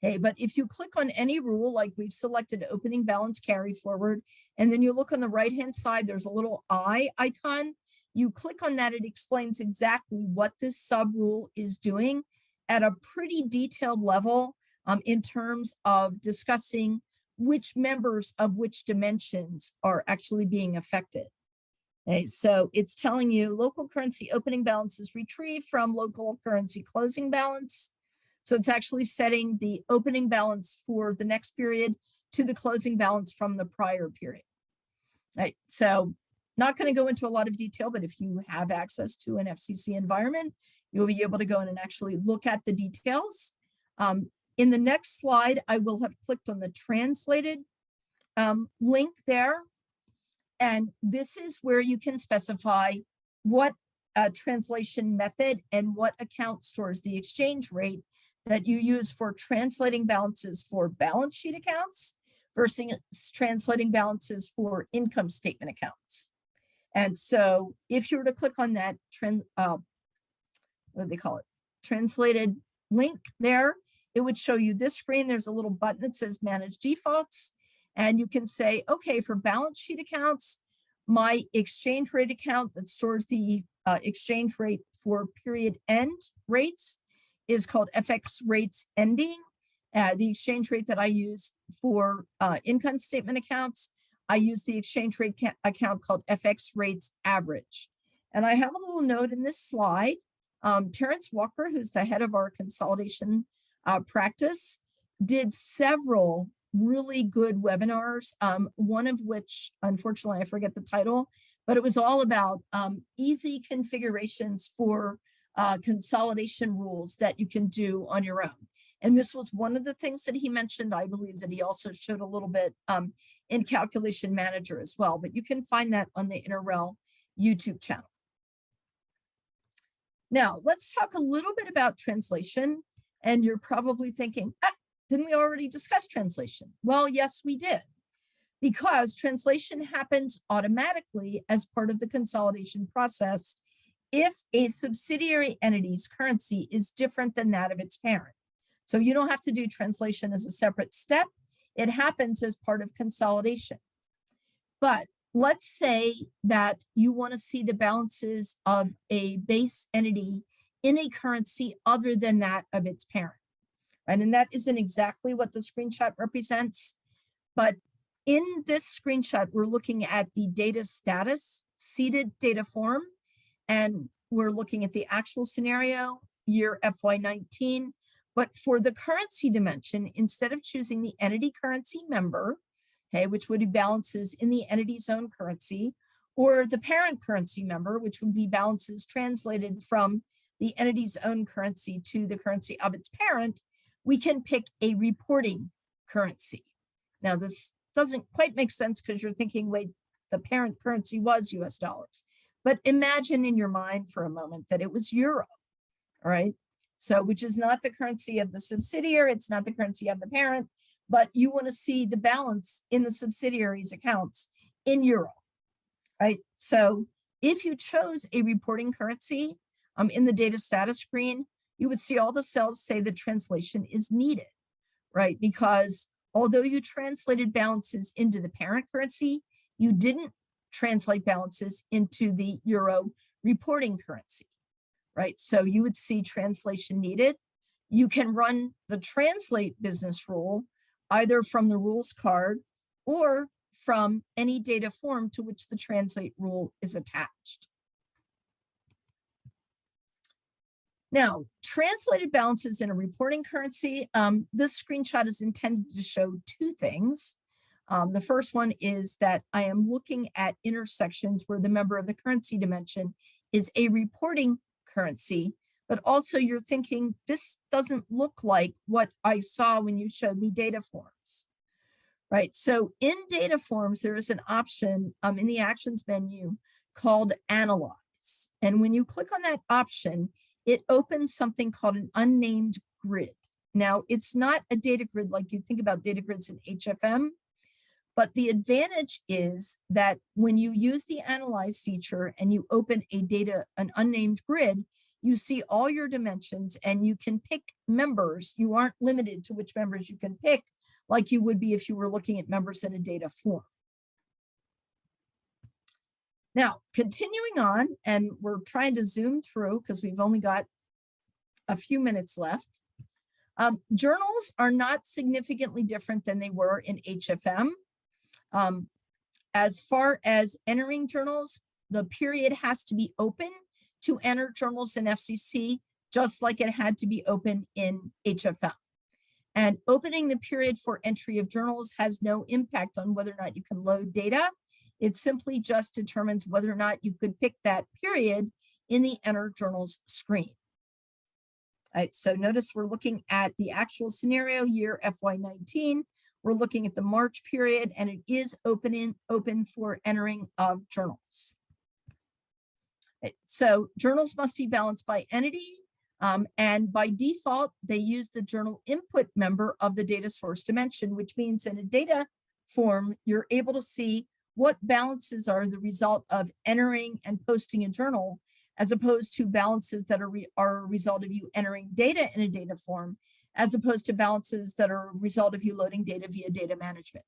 Okay, but if you click on any rule, like we've selected opening balance carry forward, and then you look on the right-hand side, there's a little eye icon. You click on that, it explains exactly what this sub rule is doing at a pretty detailed level in terms of discussing which members of which dimensions are actually being affected. Okay, so it's telling you local currency opening balance is retrieved from local currency closing balance. So it's actually setting the opening balance for the next period to the closing balance from the prior period. Right, so not going to go into a lot of detail, but if you have access to an FCC environment, you'll be able to go in and actually look at the details. In the next slide, I will have clicked on the translated link there. And this is where you can specify what translation method and what account stores the exchange rate that you use for translating balances for balance sheet accounts versus translating balances for income statement accounts. And so if you were to click on that what do they call it? Translated link there, it would show you this screen. There's a little button that says manage defaults. And you can say, okay, for balance sheet accounts, my exchange rate account that stores the exchange rate for period end rates is called FX rates ending. The exchange rate that I use for income statement accounts, I use the exchange rate account called FX rates average. And I have a little note in this slide. Terrence Walker, who's the head of our consolidation practice, did several really good webinars, one of which, unfortunately, I forget the title, but it was all about easy configurations for consolidation rules that you can do on your own. And this was one of the things that he mentioned. I believe that he also showed a little bit in Calculation Manager as well, but you can find that on the InterRel YouTube channel. Now, let's talk a little bit about translation. And you're probably thinking, didn't we already discuss translation? Well, yes, we did, because translation happens automatically as part of the consolidation process if a subsidiary entity's currency is different than that of its parent. So you don't have to do translation as a separate step. It happens as part of consolidation. But let's say that you want to see the balances of a base entity in a currency other than that of its parent. Right? And that isn't exactly what the screenshot represents. But in this screenshot, we're looking at the data status, seeded data form, and we're looking at the actual scenario, year FY19. But for the currency dimension, instead of choosing the entity currency member, okay, which would be balances in the entity's own currency, or the parent currency member, which would be balances translated from the entity's own currency to the currency of its parent, we can pick a reporting currency. Now, this doesn't quite make sense because you're thinking, wait, the parent currency was US dollars. But imagine in your mind for a moment that it was euro, all right? So, which is not the currency of the subsidiary, it's not the currency of the parent, but you want to see the balance in the subsidiary's accounts in euro, right? So if you chose a reporting currency in the data status screen, you would see all the cells say the translation is needed, right? Because although you translated balances into the parent currency, you didn't translate balances into the euro reporting currency, right? So you would see translation needed. You can run the translate business rule either from the rules card or from any data form to which the translate rule is attached. Now, translated balances in a reporting currency, this screenshot is intended to show two things. The first one is that I am looking at intersections where the member of the currency dimension is a reporting currency, but also you're thinking, this doesn't look like what I saw when you showed me data forms, right? So in data forms, there is an option in the actions menu called Analyze. And when you click on that option, it opens something called an unnamed grid. Now, it's not a data grid like you think about data grids in HFM, but the advantage is that when you use the Analyze feature and you open an unnamed grid, you see all your dimensions and you can pick members. You aren't limited to which members you can pick like you would be if you were looking at members in a data form. Now, continuing on, and we're trying to zoom through because we've only got a few minutes left. Journals are not significantly different than they were in HFM. As far as entering journals, the period has to be open to enter journals in FCC, just like it had to be open in HFM. And opening the period for entry of journals has no impact on whether or not you can load data. It simply just determines whether or not you could pick that period in the Enter Journals screen. All right, so notice we're looking at the actual scenario, year FY19. We're looking at the March period, and it is open for entering of journals. So journals must be balanced by entity, and by default, they use the journal input member of the data source dimension, which means in a data form, you're able to see what balances are the result of entering and posting a journal, as opposed to balances that are a result of you entering data in a data form, as opposed to balances that are a result of you loading data via data management.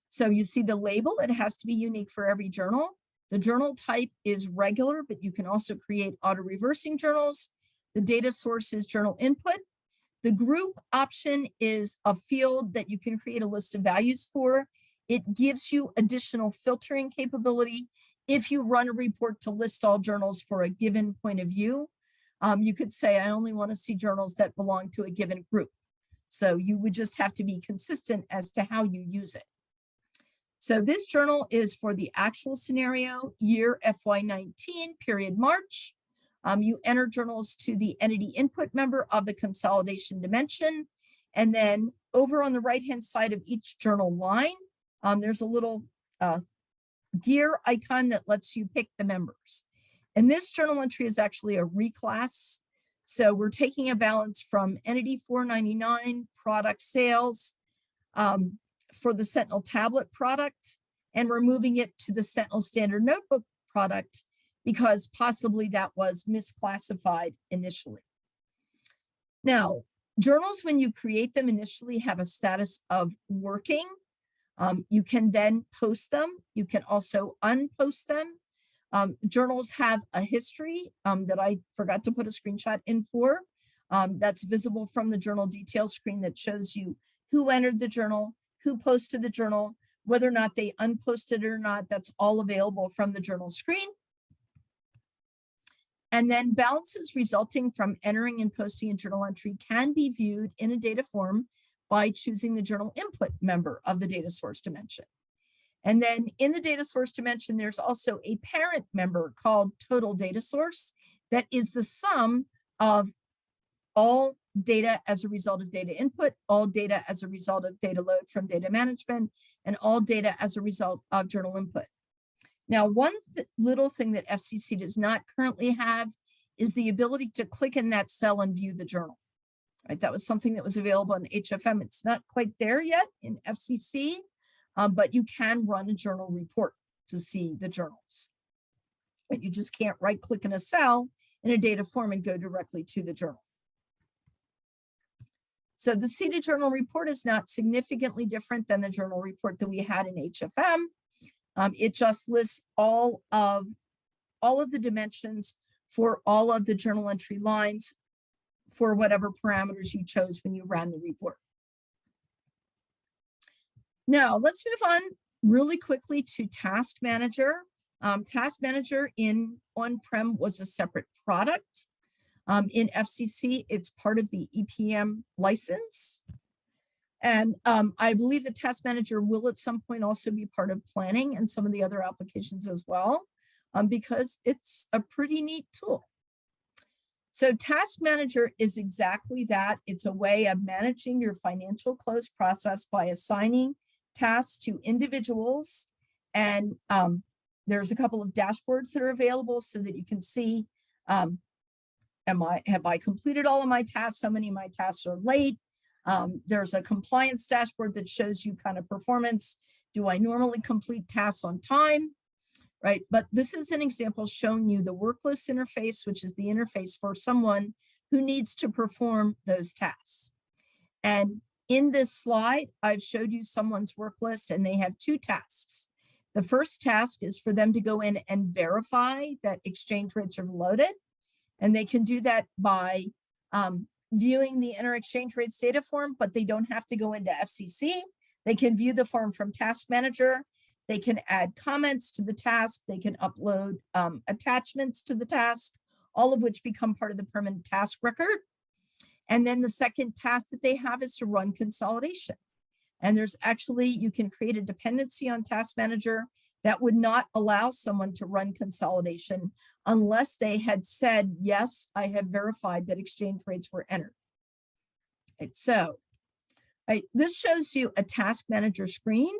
So you see the label, it has to be unique for every journal. The journal type is regular, but you can also create auto-reversing journals. The data source is journal input. The group option is a field that you can create a list of values for. It gives you additional filtering capability. If you run a report to list all journals for a given point of view, you could say, I only want to see journals that belong to a given group. So you would just have to be consistent as to how you use it. So this journal is for the actual scenario, year FY19, period March. You enter journals to the entity input member of the consolidation dimension. And then over on the right-hand side of each journal line, there's a little gear icon that lets you pick the members. And this journal entry is actually a reclass. So we're taking a balance from entity 499 product sales for the Sentinel tablet product, and we're moving it to the Sentinel standard notebook product because possibly that was misclassified initially. Now, Journals, when you create them initially, have a status of working. You can then post them. You can also unpost them. Journals have a history that I forgot to put a screenshot in for. That's visible from the journal details screen that shows you who entered the journal, who posted the journal, whether or not they unposted it or not. That's all available from the journal screen. And then balances resulting from entering and posting a journal entry can be viewed in a data form by choosing the journal input member of the data source dimension. And then in the data source dimension, there's also a parent member called total data source that is the sum of all data as a result of data input, all data as a result of data load from data management, and all data as a result of journal input. Now, one little thing that FCC does not currently have is the ability to click in that cell and view the journal. Right? That was something that was available in HFM. It's not quite there yet in FCC, but you can run a journal report to see the journals. But you just can't right-click in a cell in a data form and go directly to the journal. So the seeded journal report is not significantly different than the journal report that we had in HFM. It just lists all of the dimensions for all of the journal entry lines for whatever parameters you chose when you ran the report. Now, let's move on really quickly to Task Manager. Task Manager in on-prem was a separate product. In FCC, it's part of the EPM license. And I believe the Task Manager will at some point also be part of planning and some of the other applications as well, because it's a pretty neat tool. So Task Manager is exactly that. It's a way of managing your financial close process by assigning tasks to individuals. And there's a couple of dashboards that are available so that you can see, have I completed all of my tasks? How many of my tasks are late? There's a compliance dashboard that shows you kind of performance. Do I normally complete tasks on time? Right, but this is an example showing you the work list interface, which is the interface for someone who needs to perform those tasks. And in this slide, I've showed you someone's work list and they have two tasks. The first task is for them to go in and verify that exchange rates are loaded. And they can do that by viewing the enter exchange rates data form, but they don't have to go into FCC. They can view the form from Task Manager. They can add comments to the task. They can upload attachments to the task, all of which become part of the permanent task record. And then the second task that they have is to run consolidation. And there's actually, you can create a dependency on Task Manager that would not allow someone to run consolidation unless they had said, yes, I have verified that exchange rates were entered. Right, so this shows you a Task Manager screen.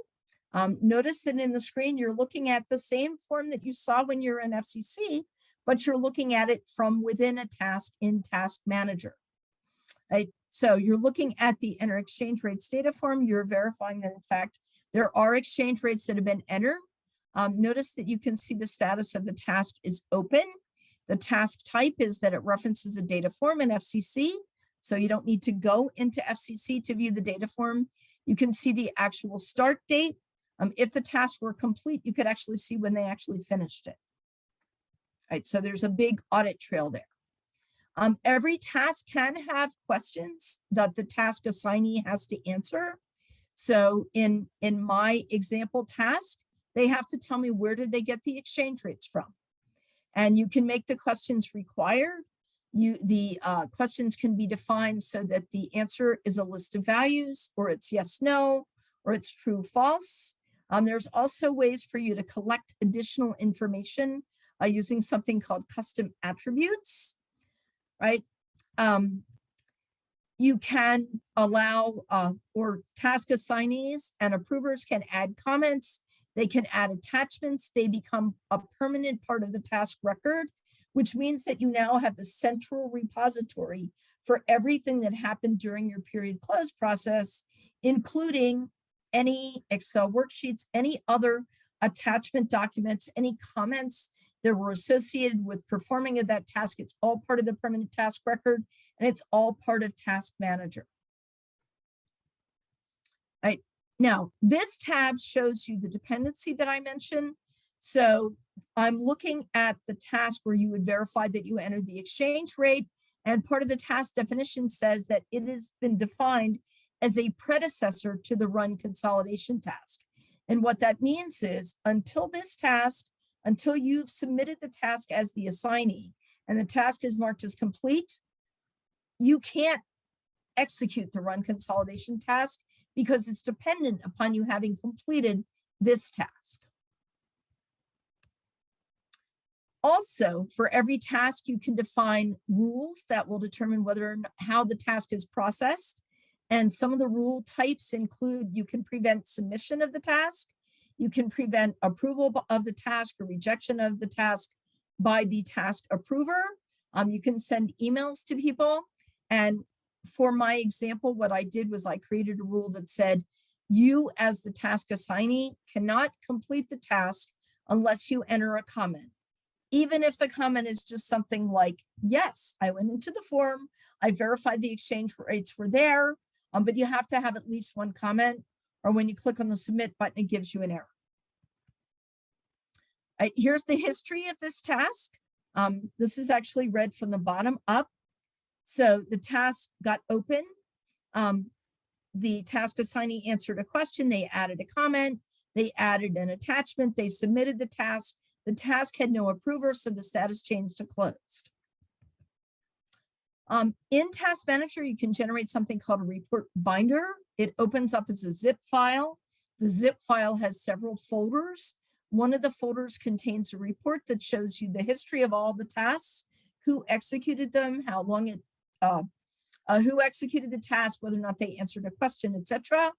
Notice that in the screen, you're looking at the same form that you saw when you're in FCC, but you're looking at it from within a task in Task Manager. Right? So you're looking at the enter exchange rates data form. You're verifying that, in fact, there are exchange rates that have been entered. Notice that you can see the status of the task is open. The task type is that it references a data form in FCC. So you don't need to go into FCC to view the data form. You can see the actual start date. If the tasks were complete, you could actually see when they actually finished it. Right, so there's a big audit trail there. Every task can have questions that the task assignee has to answer. So in my example task, they have to tell me where did they get the exchange rates from. And you can make the questions required. The questions can be defined so that the answer is a list of values, or it's yes, no, or it's true, false. There's also ways for you to collect additional information using something called custom attributes, right? You can allow, or task assignees and approvers can add comments. They can add attachments. They become a permanent part of the task record, which means that you now have the central repository for everything that happened during your period close process, including any Excel worksheets, any other attachment documents, any comments, that were associated with performing of that task. It's all part of the permanent task record, and it's all part of Task Manager. Right. Now, this tab shows you the dependency that I mentioned. So I'm looking at the task where you would verify that you entered the exchange rate, and part of the task definition says that it has been defined as a predecessor to the run consolidation task. And what that means is until you've submitted the task as the assignee and the task is marked as complete, you can't execute the run consolidation task because it's dependent upon you having completed this task. Also, for every task, you can define rules that will determine whether or not, how the task is processed. And some of the rule types include you can prevent submission of the task, you can prevent approval of the task or rejection of the task by the task approver. You can send emails to people. And for my example, what I did was I created a rule that said, you as the task assignee cannot complete the task unless you enter a comment. Even if the comment is just something like, yes, I went into the form, I verified the exchange rates were there, but you have to have at least one comment, or when you click on the submit button, it gives you an error. Right, here's the history of this task. This is actually read from the bottom up. So the task got open. The task assignee answered a question, they added a comment, they added an attachment, they submitted the task. The task had no approver, so the status changed to closed. In Task Manager, you can generate something called a report binder. It opens up as a zip file. The zip file has several folders. One of the folders contains a report that shows you the history of all the tasks, who executed them, how long it, who executed the task, whether or not they answered a question, etc.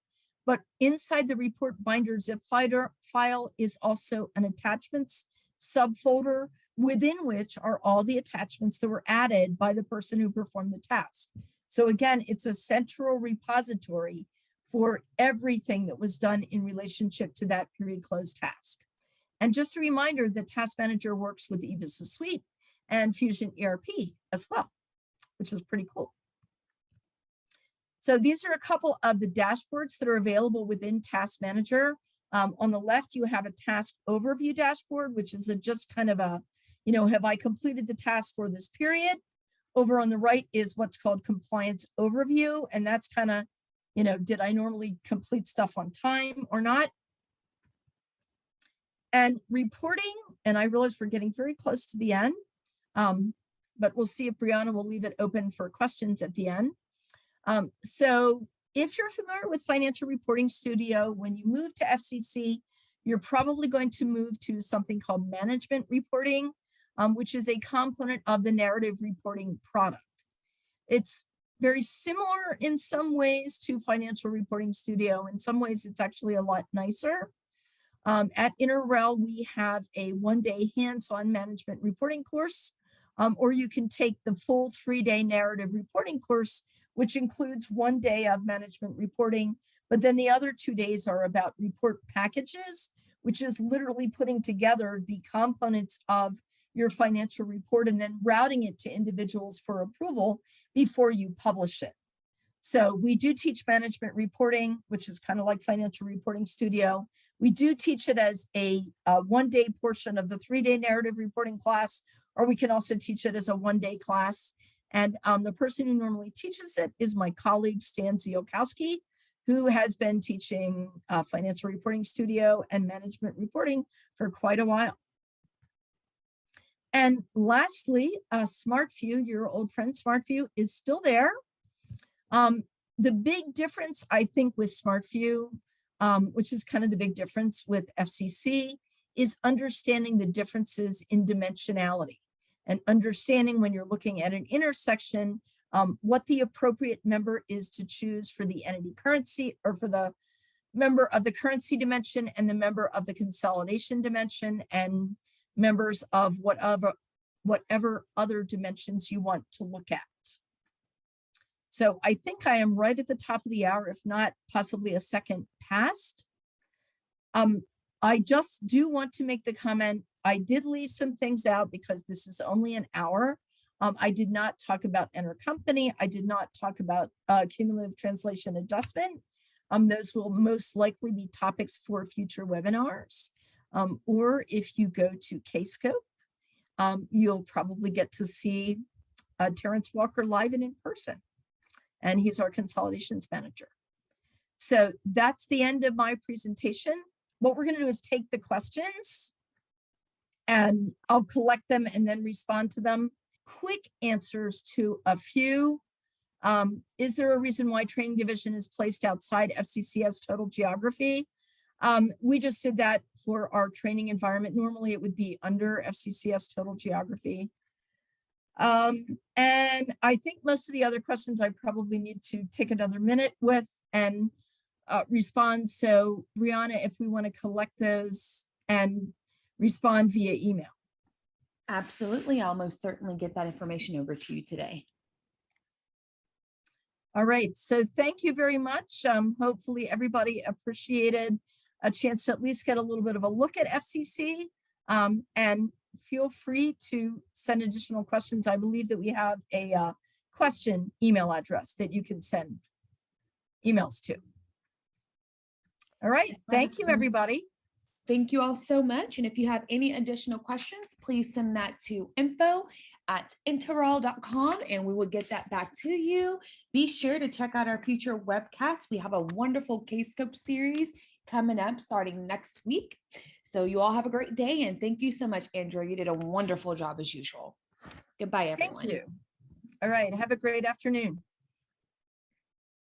But inside the report binder zip file is also an attachments subfolder, within which are all the attachments that were added by the person who performed the task. So again, it's a central repository for everything that was done in relationship to that period close task. And just a reminder that Task Manager works with eBusiness Suite and Fusion ERP as well, which is pretty cool. So these are a couple of the dashboards that are available within Task Manager. On the left, you have a task overview dashboard, which is just kind of a, have I completed the task for this period? Over on the right is what's called compliance overview. And that's kind of, did I normally complete stuff on time or not? And reporting, and I realize we're getting very close to the end, but we'll see if Brianna will leave it open for questions at the end. So if you're familiar with Financial Reporting Studio, when you move to FCC, you're probably going to move to something called management reporting, which is a component of the narrative reporting product. It's very similar in some ways to Financial Reporting Studio. In some ways, it's actually a lot nicer. At InterRel, we have a one-day hands-on management reporting course, or you can take the full 3-day narrative reporting course, which includes 1 day of management reporting, but then the other 2 days are about report packages, which is literally putting together the components of your financial report and then routing it to individuals for approval before you publish it. So we do teach management reporting, which is kind of like Financial Reporting Studio. We do teach it as a 1-day portion of the 3-day narrative reporting class, or we can also teach it as a 1-day class. And the person who normally teaches it is my colleague, Stan Ziolkowski, who has been teaching Financial Reporting Studio and management reporting for quite a while. And lastly, Smartview, your old friend Smartview, is still there. The big difference, I think, with Smartview, which is kind of the big difference with FCC, is understanding the differences in dimensionality and understanding when you're looking at an intersection, what the appropriate member is to choose for the entity currency, or for the member of the currency dimension and the member of the consolidation dimension, and members of whatever other dimensions you want to look at. So I think I am right at the top of the hour, if not possibly a second past. I just do want to make the comment, I did leave some things out because this is only an hour. I did not talk about intercompany. I did not talk about cumulative translation adjustment. Those will most likely be topics for future webinars. Or if you go to Kscope, you'll probably get to see Terrence Walker live and in person. And he's our consolidations manager. So that's the end of my presentation. What we're going to do is take the questions and I'll collect them and then respond to them. Quick answers to a few. Is there a reason why training division is placed outside FCCS total geography? We just did that for our training environment. Normally it would be under FCCS total geography. And I think most of the other questions I probably need to take another minute with and respond. So Brianna, if we want to collect those and respond via email. Absolutely. I'll most certainly get that information over to you today. All right. So thank you very much. Hopefully everybody appreciated a chance to at least get a little bit of a look at FCC, and feel free to send additional questions. I believe that we have a question email address that you can send emails to. All right. Thank you, everybody. Thank you all so much. And if you have any additional questions, please send that to info@interrel.com and we will get that back to you. Be sure to check out our future webcasts. We have a wonderful Kscope series coming up starting next week. So you all have a great day. And thank you so much, Andrea. You did a wonderful job as usual. Goodbye, everyone. Thank you. All right. Have a great afternoon.